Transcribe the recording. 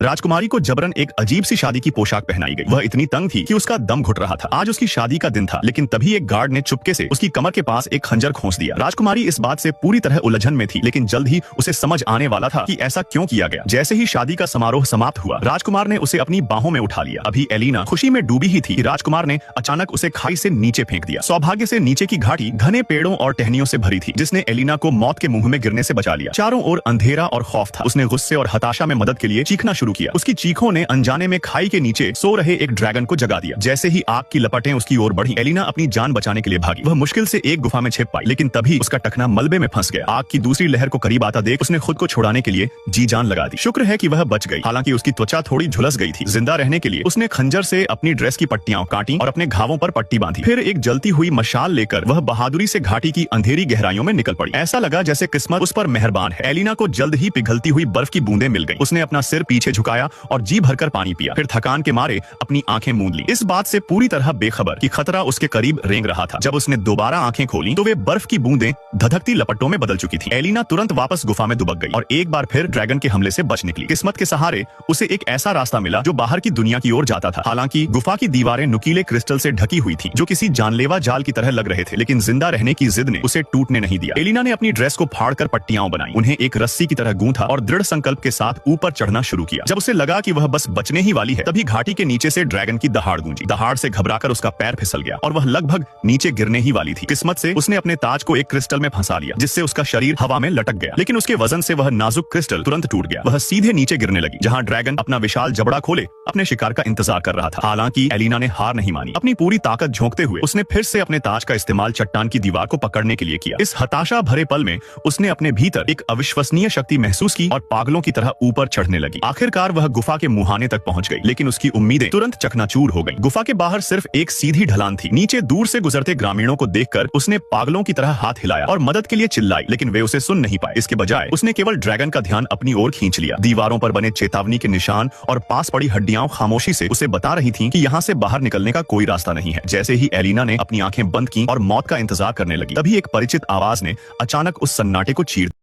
राजकुमारी को जबरन एक अजीब सी शादी की पोशाक पहनाई गई। वह इतनी तंग थी कि उसका दम घुट रहा था। आज उसकी शादी का दिन था, लेकिन तभी एक गार्ड ने चुपके से उसकी कमर के पास एक खंजर खोस दिया। राजकुमारी इस बात से पूरी तरह उलझन में थी, लेकिन जल्द ही उसे समझ आने वाला था कि ऐसा क्यों किया गया। जैसे ही शादी का समारोह समाप्त हुआ, राजकुमार ने उसे अपनी बाहों में उठा लिया। अभी एलिना खुशी में डूबी ही थी कि राजकुमार ने अचानक उसे खाई से नीचे फेंक दिया। सौभाग्य से नीचे की घाटी घने पेड़ों और टहनियों से भरी थी, जिसने एलिना को मौत के मुंह में गिरने से बचा लिया। चारों ओर अंधेरा और खौफ था। उसने गुस्से और हताशा में मदद के लिए चीखना शुरू किया। उसकी चीखों ने अनजाने में खाई के नीचे सो रहे एक ड्रैगन को जगा दिया। जैसे ही आग की लपटें उसकी ओर बढ़ी, एलिना अपनी जान बचाने के लिए भागी। वह मुश्किल से एक गुफा में छिप पाई, लेकिन तभी उसका टखना मलबे में फंस गया। आग की दूसरी लहर को करीब आता देख उसने खुद को छुड़ाने के लिए जी जान लगा दी। शुक्र है कि वह बच गई। हालांकि उसकी त्वचा थोड़ी झुलस गई थी। जिंदा रहने के लिए उसने खंजर से अपनी ड्रेस की पट्टियां काटी और अपने घावों पर पट्टी बांधी। फिर एक जलती हुई मशाल लेकर वह बहादुरी से घाटी की अंधेरी गहराइयों में निकल पड़ी। ऐसा लगा जैसे किस्मत उस पर मेहरबान है। एलिना को जल्द ही पिघलती हुई बर्फ की बूंदें मिल गई। उसने अपना सिर पीछे झुकाया और जी भरकर पानी पिया। फिर थकान के मारे अपनी आंखें मूंद ली, इस बात से पूरी तरह बेखबर कि खतरा उसके करीब रेंग रहा था। जब उसने दोबारा आंखें खोली तो वे बर्फ की बूंदें धधकती लपटों में बदल चुकी थीं। एलिना तुरंत वापस गुफा में दुबक गई और एक बार फिर ड्रैगन के हमले से बच निकली। किस्मत के सहारे उसे एक ऐसा रास्ता मिला जो बाहर की दुनिया की ओर जाता था। हालांकि गुफा की दीवारें नुकीले क्रिस्टल से ढकी हुई थी, जो किसी जानलेवा जाल की तरह लग रहे थे, लेकिन जिंदा रहने की जिद ने उसे टूटने नहीं दिया। एलिना ने अपनी ड्रेस को फाड़कर पट्टियां बनाई, उन्हें एक रस्सी की तरह गूंथा और दृढ़ संकल्प के साथ ऊपर चढ़ना शुरू किया। जब उसे लगा कि वह बस बचने ही वाली है, तभी घाटी के नीचे से ड्रैगन की दहाड़ गूंजी। दहाड़ से घबराकर उसका पैर फिसल गया और वह लगभग नीचे गिरने ही वाली थी। किस्मत से उसने अपने ताज को एक क्रिस्टल में फंसा लिया, जिससे उसका शरीर हवा में लटक गया, लेकिन उसके वजन से वह नाजुक क्रिस्टल तुरंत टूट गया। वह सीधे नीचे गिरने लगी, जहां ड्रैगन अपना विशाल जबड़ा खोले अपने शिकार का इंतजार कर रहा था। हालांकि एलिना ने हार नहीं मानी। अपनी पूरी ताकत झोंकते हुए उसने फिर से अपने ताज का इस्तेमाल चट्टान की दीवार को पकड़ने के लिए किया। इस हताशा भरे पल में उसने अपने भीतर एक अविश्वसनीय शक्ति महसूस की और पागलों की तरह ऊपर चढ़ने लगी। आखिरकार वह गुफा के मुहाने तक पहुंच गई, लेकिन उसकी उम्मीदें तुरंत चकनाचूर हो गईं। गुफा के बाहर सिर्फ एक सीधी ढलान थी। नीचे दूर से गुजरते ग्रामीणों को देखकर उसने पागलों की तरह हाथ हिलाया और मदद के लिए चिल्लाई, लेकिन वे उसे सुन नहीं पाए। इसके बजाय उसने केवल ड्रैगन का ध्यान अपनी ओर खींच लिया। दीवारों पर बने चेतावनी के निशान और पास पड़ी हड्डियां खामोशी से उसे बता रही थीं कि यहाँ से बाहर निकलने का कोई रास्ता नहीं है। जैसे ही एलिना ने अपनी आंखें बंद की और मौत का इंतजार करने लगी, तभी एक परिचित आवाज ने अचानक उस सन्नाटे को चीर